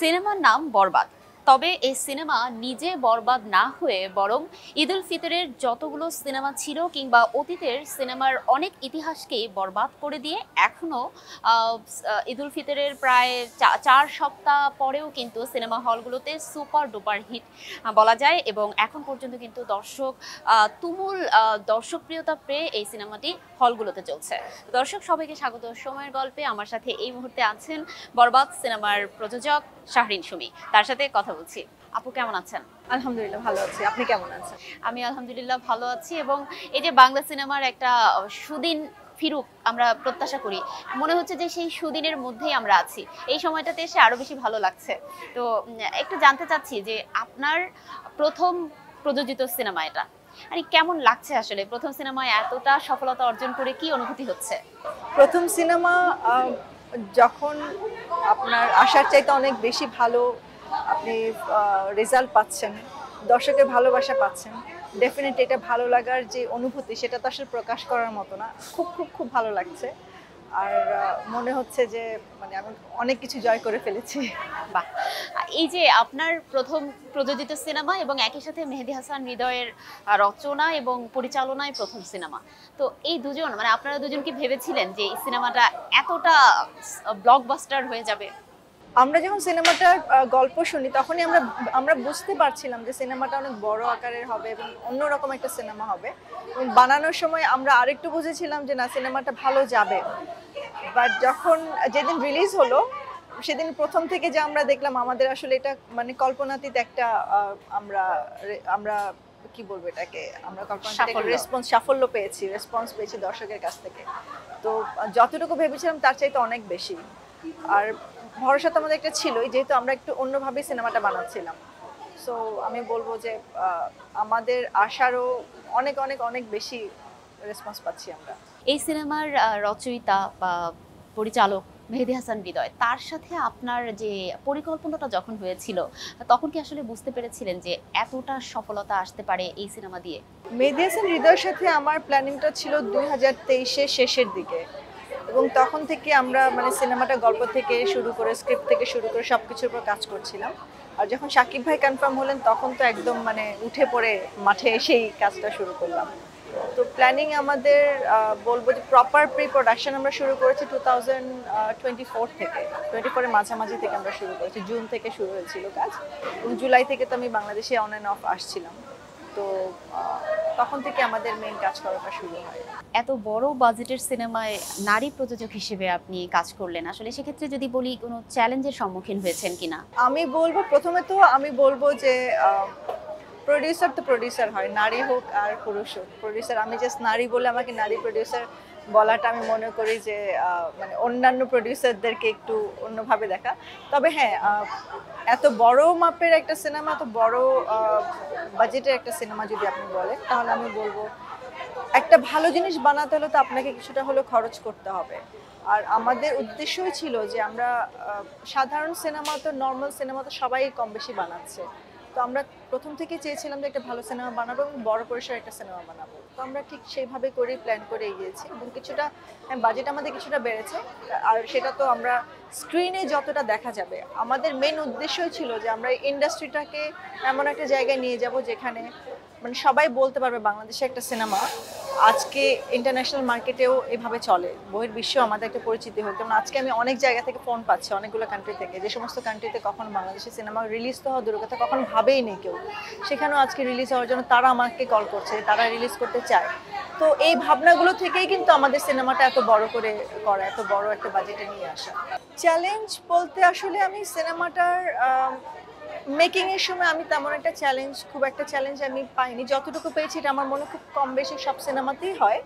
সিনেমার নাম বরবাদ। তবে এই সিনেমা নিজে বরবাদ না হয়ে বরং ঈদুল ফিতরের যতগুলো সিনেমা ছিল কিংবা অতীতের সিনেমার অনেক ইতিহাসকেই বরবাদ করে দিয়ে এখনো ঈদুল ফিতরের প্রায় 4 সপ্তাহ পরেও কিন্তু সিনেমা হলগুলোতে সুপার ডুপার হিট বলা যায়, এবং এখন পর্যন্ত কিন্তু দর্শক তুমুল দর্শকপ্রিয়তা পেয়ে এই সিনেমাটি হলগুলোতে চলছে। দর্শক সবাইকে স্বাগত সময়ের গল্পে। আমার সাথে এই মুহূর্তে আছেন বরবাদ সিনেমার প্রযোজক শাহরিন সুমি, তার সাথে কথা বলছি। আপু কেমন আছেন? আলহামদুলিল্লাহ ভালো আছি। আপনি কেমন আছেন? আমি আলহামদুলিল্লাহ ভালো আছি, এবং এই যে বাংলা সিনেমার একটা সুদিন ফিরুক আমরা প্রত্যাশা করি, মনে হচ্ছে যে সেই সুদিনের মধ্যেই আমরা আছি। এই সময়টাতে এসে আরো বেশি ভালো লাগছে। তো একটু জানতে চাচ্ছি যে আপনার প্রথম প্রযোজিত সিনেমা এটা, আর কেমন লাগছে আসলে প্রথম সিনেমায় এতটা সফলতা অর্জন করে, কি অনুভূতি হচ্ছে? প্রথম সিনেমা যখন আপনার আশার চাইতে অনেক বেশি ভালো আপনি রেজাল্ট পাচ্ছেন, দর্শকের ভালোবাসা পাচ্ছেন, ডেফিনেটলি এটা ভালো লাগার যে অনুভূতি সেটা তো আসলে প্রকাশ করার মতো না। খুব খুব খুব ভালো লাগছে। আর মনে হচ্ছে যে মানে আমি অনেক কিছু জয় করে ফেলেছি। বাহ! এই যে আপনার প্রথম প্রযোজিত সিনেমা এবং একই সাথে মেহেদী হাসান হৃদয়ের রচনা এবং পরিচালনায় প্রথম সিনেমা। তো এই দুজন মানে আপনারা দুজন কি ভেবেছিলেন যে এই সিনেমাটা এতটা ব্লকবাস্টার হয়ে যাবে? আমরা যখন সিনেমাটার গল্প শুনি তখনই আমরা বুঝতে পারছিলাম যে সিনেমাটা অনেক বড় আকারের হবে এবং অন্যরকম একটা সিনেমা হবে। এবং বানানোর সময় আমরা আরেকটু বুঝেছিলাম যে না, সিনেমাটা ভালো যাবে। বাট যখন যেদিন রিলিজ হলো সেদিন প্রথম থেকে যে আমরা দেখলাম, আমাদের আসলে এটা মানে কল্পনাতীত একটা আমরা আমরা কি বলবো এটাকে, আমরা কল্পনাতীত সাফল্য পেয়েছি, রেসপন্স পেয়েছি দর্শকের কাছ থেকে। তো যতটুকু ভেবেছিলাম তার চাইতে অনেক বেশি। আর ভরসা তো আমাদের একটা ছিলই, যেহেতু আমরা একটু অন্যভাবে সিনেমাটা বানাচ্ছিলাম। সো আমি বলবো যে আমাদের আশারও অনেক অনেক অনেক বেশি রেসপন্স পাচ্ছি আমরা। এই সিনেমার রচয়িতা বা পরিচালক মেহেদী হাসান হৃদয়, তার সাথে আপনার যে পরিকল্পনাটা যখন হয়েছিল তখন কি আসলে বুঝতে পেরেছিলেন যে এতটা সফলতা আসতে পারে এই সিনেমা দিয়ে? মেহেদী হাসান হৃদয়ের সাথে আমার প্ল্যানিংটা ছিল 2023-এর শেষের দিকে, এবং তখন থেকে আমরা মানে সিনেমাটা গল্প থেকে শুরু করে স্ক্রিপ্ট থেকে শুরু করে সবকিছুর উপর কাজ করছিলাম। আর যখন শাকিব ভাই কনফার্ম হলেন তখন তো একদম মানে উঠে পড়ে মাঠে এসেই কাজটা শুরু করলাম। তো প্ল্যানিং আমাদের বলবো যে প্রপার প্রি প্রোডাকশন আমরা শুরু করেছি 2024 থেকে, 24-এর মাঝামাঝি থেকে আমরা শুরু করেছি। জুন থেকে শুরু হয়েছিল কাজ, এবং জুলাই থেকে তো আমি বাংলাদেশে অন অ্যান্ড অফ আসছিলাম। তো তখন থেকে আমাদের মেইন কাজ করাটা শুরু হয়। এত বড় বাজেটের সিনেমায় নারী প্রযোজক হিসেবে আপনি কাজ করলেন, আসলে সেক্ষেত্রে যদি বলি কোনো চ্যালেঞ্জের সম্মুখীন হয়েছেন কিনা? আমি বলবো প্রথমে তো আমি বলবো যে প্রোডিউসার তো প্রোডিউসার হয়, নারী হোক আর পুরুষ হোক। প্রোডিউসার, আমি জাস্ট নারী বলে আমাকে নারী প্রোডিউসার বলাটা আমি মনে করি যে মানে অন্যান্য প্রোডিউসারদেরকে একটু অন্যভাবে দেখা। তবে হ্যাঁ, এত বড় মাপের একটা সিনেমা, এত বড় বাজেটের একটা সিনেমা যদি আপনি বলেন, তাহলে আমি বলবো একটা ভালো জিনিস বানাতে হলে তো আপনাকে কিছুটা হলেও খরচ করতে হবে। আর আমাদের উদ্দেশ্যই ছিল যে আমরা সাধারণ সিনেমা তো, নর্মাল সিনেমা তো সবাই কম বেশি বানাচ্ছে। তো আমরা প্রথম থেকে চেয়েছিলাম যে একটা ভালো সিনেমা বানাবো এবং বড় পরিসরে একটা সিনেমা বানাবো। তো আমরা ঠিক সেইভাবে করে প্ল্যান করে এগিয়েছি, এবং কিছুটা বাজেট আমাদের কিছুটা বেড়েছে। আর সেটা তো আমরা স্ক্রিনে যতটা দেখা যাবে, আমাদের মেন উদ্দেশ্যই ছিল যে আমরা ইন্ডাস্ট্রিটাকে এমন একটা জায়গায় নিয়ে যাব যেখানে মানে সবাই বলতে পারবে বাংলাদেশে একটা সিনেমা আজকে ইন্টারন্যাশনাল মার্কেটেও এভাবে চলে, বহির্বিশ্বেও আমাদের একটা পরিচিতি হোক। যেমন আজকে আমি অনেক জায়গা থেকে ফোন পাচ্ছি, অনেকগুলো কান্ট্রি থেকে, যে সমস্ত কান্ট্রিতে কখনো বাংলাদেশের সিনেমা রিলিজ তো হওয়া দূরের কথা, কখনো ভাবেই নেই কেউ, সেখানেও আজকে রিলিজ হওয়ার জন্য তারা আমাকে কল করছে, তারা রিলিজ করতে চায়। তো এই ভাবনাগুলো থেকেই কিন্তু আমাদের সিনেমাটা এত বড় করে করা, এত বড় একটা বাজেটে নিয়ে আসা। চ্যালেঞ্জ বলতে আসলে আমি সিনেমাটার মেকিং এর সময় আমি তেমন একটা খুব একটা চ্যালেঞ্জ আমি পাইনি। যতটুকু পেয়েছি এটা আমার মনে খুব কম বেশি সব সিনেমাতেই হয়।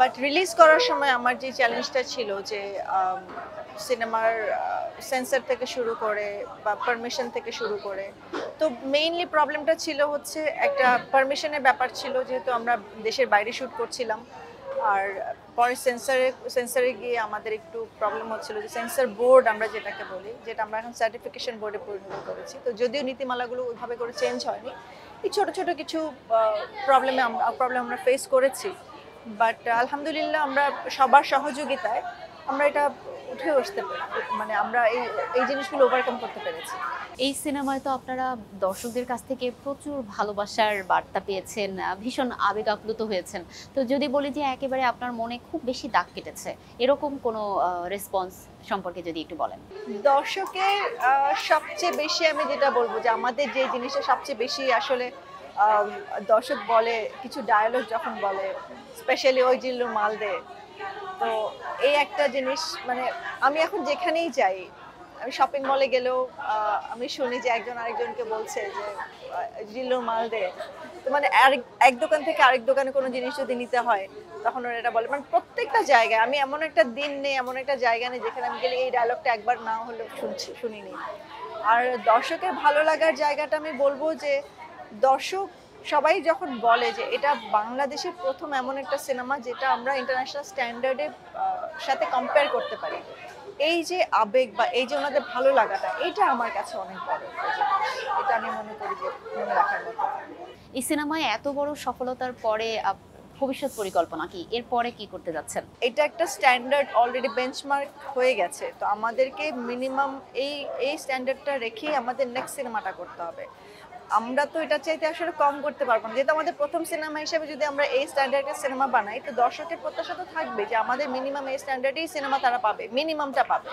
বাট রিলিজ করার সময় আমার যে চ্যালেঞ্জটা ছিল যে সিনেমার সেন্সর থেকে শুরু করে বা পারমিশন থেকে শুরু করে, তো মেইনলি প্রবলেমটা ছিল হচ্ছে একটা পারমিশনের ব্যাপার ছিল, যেহেতু আমরা দেশের বাইরে শ্যুট করছিলাম। আর পরে সেন্সরে গিয়ে আমাদের একটু প্রবলেম হচ্ছিল যে সেন্সর বোর্ড আমরা যেটাকে বলি, যেটা আমরা এখন সার্টিফিকেশন বোর্ডে পরিণত করেছি। তো যদিও নীতিমালাগুলো ওইভাবে করে চেঞ্জ হয়নি, এই ছোটো ছোটো কিছু প্রবলেম আমরা ফেস করেছি। বাট আলহামদুলিল্লাহ আমরা সবার সহযোগিতায় আমরা এটা উঠে আসতে মানে আমরা এই এই জিনিসগুলো ওভারকাম করতে পেরেছি। এই সিনেমায় তো আপনারা দর্শকদের কাছ থেকে প্রচুর ভালোবাসার বার্তা পেয়েছেন, ভীষণ আবেগ আপ্লুত হয়েছেন। তো যদি বলি যে একেবারে আপনার মনে খুব বেশি দাগ কেটেছে, এরকম কোনো রেসপন্স সম্পর্কে যদি একটু বলেন। দর্শকের সবচেয়ে বেশি আমি যেটা বলবো যে আমাদের যে জিনিসটা সবচেয়ে বেশি আসলে দর্শক বলে, কিছু ডায়ালগ যখন বলে, স্পেশালি ওই জিল্লুর মাল দে, তো এই একটা জিনিস মানে আমি এখন যেখানেই যাই, আমি শপিং মলে গেলেও আমি শুনি যে একজন আরেকজনকে বলছে যে জিল্লুর মাল দে। তো মানে এক দোকান থেকে আরেক দোকানে কোনো জিনিস যদি নিতে হয় তখন ওরা এটা বলে, মানে প্রত্যেকটা জায়গায় আমি এমন একটা দিন নেই, এমন একটা জায়গা নেই যেখানে আমি গেলে এই ডায়লগটা একবার না হলেও শুনিনি। আর দর্শকের ভালো লাগার জায়গাটা আমি বলবো যে দর্শক সবাই যখন বলে যে এটা বাংলাদেশের প্রথম এমন একটা সিনেমা যেটা আমরা ইন্টারন্যাশনাল স্ট্যান্ডার্ডের সাথে কম্পেয়ার করতে পারি, এই যে আবেগ বা এই যে ওনাদের ভালো লাগাটা, এটা আমার কাছে অনেক বড় একটা জিনিস। এটা আমি মনে করি যে মনে রাখার মতো। এই সিনেমায় এত বড় সফলতার পরে ভবিষ্যৎ পরিকল্পনা কি? এরপরে কি করতে যাচ্ছেন? এটা একটা স্ট্যান্ডার্ড অলরেডি বেঞ্চমার্ক হয়ে গেছে, তো আমাদেরকে মিনিমাম এই স্ট্যান্ডার্ডটা রেখেই আমাদের নেক্সট সিনেমাটা করতে হবে। আমরা তো এটা চাইতে আসলে কম করতে পারবো না, যেহেতু আমাদের প্রথম সিনেমা হিসেবে যদি আমরা এই স্ট্যান্ডার্ডের সিনেমা বানাই, তো দর্শকের প্রত্যাশা তো থাকবে যে আমাদের মিনিমাম এই স্ট্যান্ডার্ডেই সিনেমা তারা পাবে, মিনিমামটা পাবে।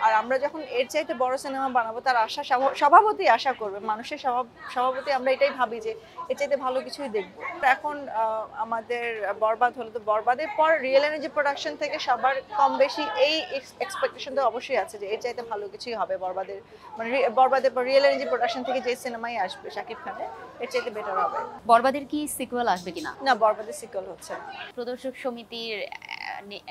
আর আমরা যখন এর চাইতে বড় সিনেমা বানাবো, তার আশা স্বভাবতই আশা করবে, মানুষের স্বভাবতই আমরা এটাই ভাবি যে এর চাইতে ভালো কিছুই দেখবো। এখন আমাদের বরবাদ হলো, তো বরবাদের পর রিয়েল এনার্জি প্রোডাকশন থেকে সবার কম বেশি এই এক্সপেকটেশন তো অবশ্যই আছে যে এর চাইতে ভালো কিছুই হবে বরবাদের, মানে বরবাদের পর রিয়েল এনার্জি প্রোডাকশন থেকে যে সিনেমাই আসবে শাকিব খানের, এর চাইতে বেটার হবে। বরবাদের কি সিকুয়েল আসবে কিনা? না, বরবাদের সিকুয়েল হচ্ছে না। প্রদর্শক সমিতির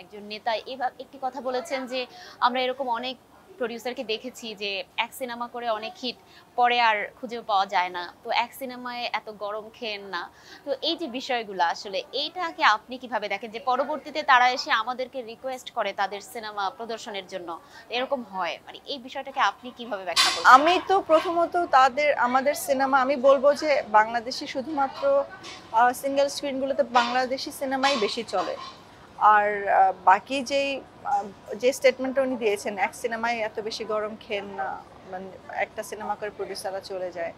একজন নেতা এবার একটি কথা বলেছেন যে আমরা এরকম অনেক প্রডিউসারকে দেখেছি যে এক সিনেমা করে অনেক হিট, পরে আর খুঁজেও পাওয়া যায় না, তো এক সিনেমায় এত গরম খেয়েন না। তো এই যে বিষয়গুলো আসলে এইটাকে আপনি কিভাবে দেখেন যে পরবর্তীতে তারা এসে আমাদেরকে রিকোয়েস্ট করে তাদের সিনেমা প্রদর্শনের জন্য, এরকম হয়, মানে এই বিষয়টাকে আপনি কিভাবে ব্যাখ্যা করবেন? আমি তো প্রথমত আমাদের সিনেমা, আমি বলবো যে বাংলাদেশি শুধুমাত্র সিঙ্গেল স্ক্রিনগুলোতে বাংলাদেশি সিনেমাই বেশি চলে। আর বাকি যে স্টেটমেন্টটা উনি দিয়েছেন, এক সিনেমায় এত বেশি গরম খেন না, মানে একটা সিনেমা করে প্রডিউসাররা চলে যায়,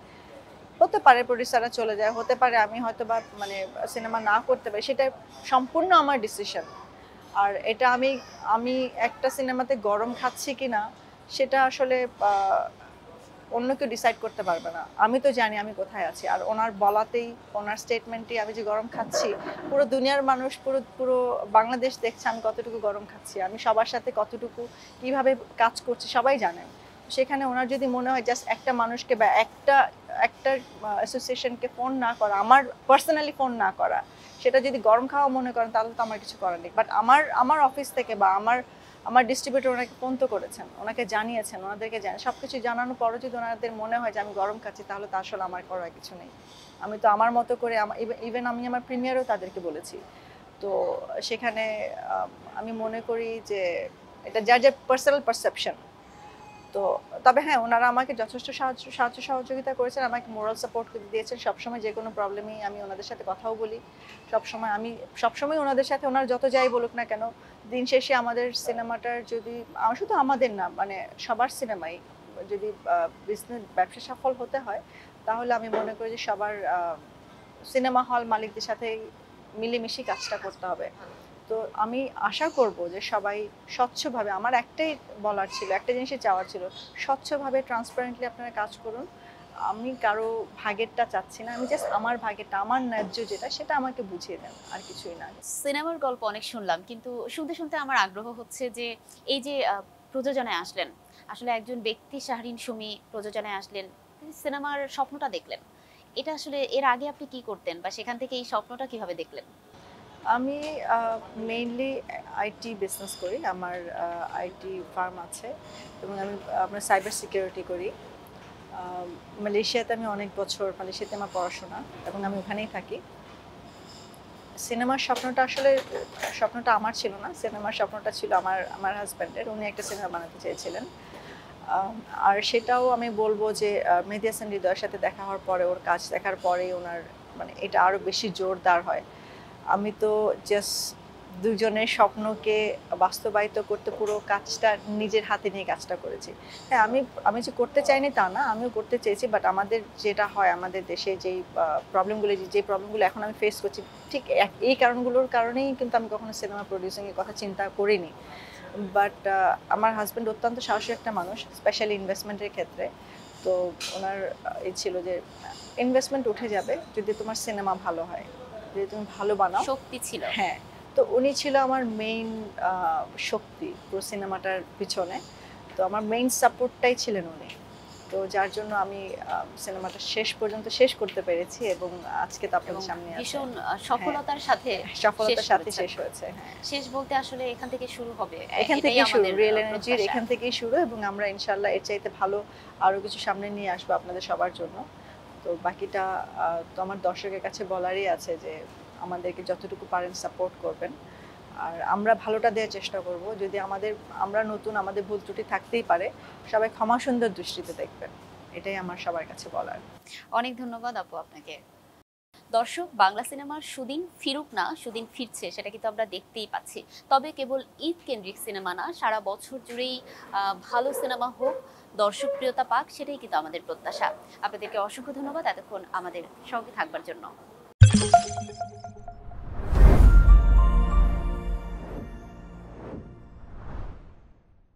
হতে পারে প্রডিউসাররা চলে যায়, হতে পারে আমি হয়তো বা মানে সিনেমা না করতে পারি, সেটা সম্পূর্ণ আমার ডিসিশন। আর এটা আমি একটা সিনেমাতে গরম খাচ্ছি কিনা সেটা আসলে অন্য কেউ ডিসাইড করতে পারবে না। আমি তো জানি আমি কোথায় আছি, আর ওনার বলাতেই, ওনার স্টেটমেন্টেই আমি যে গরম খাচ্ছি, পুরো দুনিয়ার মানুষ, পুরো পুরো বাংলাদেশ দেখছে আমি কতটুকু গরম খাচ্ছি, আমি সবার সাথে কতটুকু কিভাবে কাজ করছি সবাই জানেন। সেখানে ওনার যদি মনে হয় জাস্ট একটা মানুষকে বা একটা অ্যাসোসিয়েশনকে ফোন না করা, আমার পার্সোনালি ফোন না করা, সেটা যদি গরম খাওয়া মনে করেন, তাহলে তো আমার কিছু করার নেই। বাট আমার অফিস থেকে বা আমার ডিস্ট্রিবিউটর ওনাকে ফোন তো করেছেন, ওনাকে জানিয়েছেন, ওনাদেরকে সব কিছু জানানোর পরও যদি ওনাদের মনে হয় যে আমি গরম খাচ্ছি, তাহলে তো আসলে আমার করার কিছু নেই। আমি তো আমার মতো করে, ইভেন আমি আমার প্রিমিয়ারও তাদেরকে বলেছি। তো সেখানে আমি মনে করি যে এটা যার পার্সোনাল পারসেপশন। তো তবে হ্যাঁ, ওনারা আমাকে যথেষ্ট সাহায্য সহযোগিতা করেছেন, আমাকে মোরাল সাপোর্ট দিয়েছেন। সবসময় যে কোনো প্রবলেমেই আমি ওনাদের সাথে কথাও বলি, আমি সবসময় ওনাদের সাথে, ওনারা যত যাই বলুক না কেন, দিন শেষে আমাদের সিনেমাটার যদি, শুধু আমাদের না, মানে সবার সিনেমাই যদি বিজনেস ব্যবসা সফল হতে হয়, তাহলে আমি মনে করি যে সবার সিনেমা হল মালিকদের সাথে মিলেমিশে কাজটা করতে হবে। তো আমি আশা করব যে সবাই স্বচ্ছভাবে, আমার একটাই বলার ছিল, একটা জিনিসই চাওয়ার ছিল, স্বচ্ছভাবে ট্রান্সপারেন্টলি আপনারা কাজ করুন। আমি কারো ভাগেরটা চাচ্ছি না, আমি জাস্ট আমার ভাগেরটা, আমার ন্যায্য যেটা, সেটা আমাকে বুঝিয়ে দেন, আর কিছুই না। সিনেমার গল্প অনেক শুনলাম, কিন্তু শুনতে শুনতে আমার আগ্রহ হচ্ছে যে এই যে প্রযোজনায় আসলেন, আসলে একজন ব্যক্তি শাহরিন সুমি প্রযোজনায় আসলেন, সিনেমার স্বপ্নটা দেখলেন, এটা আসলে এর আগে আপনি কি করতেন বা সেখান থেকে এই স্বপ্নটা কিভাবে দেখলেন? আমি মেইনলি আইটি বিজনেস করি, আমার আইটি ফার্ম আছে, এবং আমরা সাইবার সিকিউরিটি করি। মালয়েশিয়াতে আমি অনেক বছর, মালয়েশিয়াতে আমার পড়াশোনা, এবং আমি ওখানেই থাকি। সিনেমার স্বপ্নটা আমার ছিল না, সিনেমার স্বপ্নটা ছিল আমার হাজব্যান্ডের। উনি একটা সিনেমা বানাতে চেয়েছিলেন, আর সেটাও আমি বলবো যে মেহেদী হাসান হৃদয়ের সাথে দেখা হওয়ার পরে, ওর কাজ দেখার পরেই ওনার মানে এটা আরও বেশি জোরদার হয়। আমি তো জাস্ট দুজনের স্বপ্নকে বাস্তবায়িত করতে পুরো কাজটা নিজের হাতে নিয়ে কাজটা করেছি। হ্যাঁ, আমি যে করতে চাইনি তা না, আমিও করতে চেয়েছি, বাট আমাদের যেটা হয় আমাদের দেশে যেই প্রবলেমগুলো যে প্রবলেমগুলো এখন আমি ফেস করছি, ঠিক এই কারণগুলোর কারণেই কিন্তু আমি কখনো সিনেমা প্রডিউসিংয়ের কথা চিন্তা করিনি। বাট আমার হাজব্যান্ড অত্যন্ত সাহসী একটা মানুষ, স্পেশালি ইনভেস্টমেন্টের ক্ষেত্রে। তো ওনার এই ছিল যে ইনভেস্টমেন্ট উঠে যাবে যদি তোমার সিনেমা ভালো হয়, যদি তুমি ভালো বানাও। শক্তি ছিল। হ্যাঁ, তো উনি ছিল আমার মেইন শক্তি পুরো সিনেমাটার পিছনে। তো আমার মেইন সাপোর্টটাই ছিলেন উনি। তো যার জন্য আমি সিনেমাটা শেষ পর্যন্ত শেষ করতে পেরেছি এবং আজকে তো এবং আপনাদের সামনে আছে। ভীষণ সফলতার সাথে সফলতার সাথে করেছেন। শেষ হয়েছে। হ্যাঁ, শেষ বলতে আসলে এখান থেকে শুরু হবে, এখান এটাই থেকেই শুরু, আমাদের রিয়েল এনার্জির প্রত্যাশা। এখান থেকেই শুরু, এবং আমরা ইনশাল্লাহ এর চাইতে ভালো আরো কিছু সামনে নিয়ে আসবো আপনাদের সবার জন্য। তো বাকিটা তো আমার দর্শকের কাছে বলারই আছে যে আমাদেরকে যতটুকু পারেন সাপোর্ট করবেন, আর আমরা ভালোটা দেওয়ার চেষ্টা করব। যদি আমরা নতুন, আমাদের ভুল ত্রুটি থাকতেই পারে, সবাই ক্ষমা সুন্দর দৃষ্টিতে দেখবেন, এটাই আমার সবার কাছে বলার। অনেক ধন্যবাদ আপু আপনাকে। দর্শক, বাংলা সিনেমার সুদিন ফিরুক না, সুদিন ফিরছে, সেটা কিন্তু আমরা দেখতেই পাচ্ছি। তবে কেবল ঈদ কেন্দ্রিক সিনেমা না, সারা বছর জুড়েই ভালো সিনেমা হোক, দর্শক প্রিয়তা পাক, সেটাই কিন্তু আমাদের প্রত্যাশা। আপনাদেরকে অসংখ্য ধন্যবাদ এতক্ষণ আমাদের সঙ্গে থাকবার জন্য।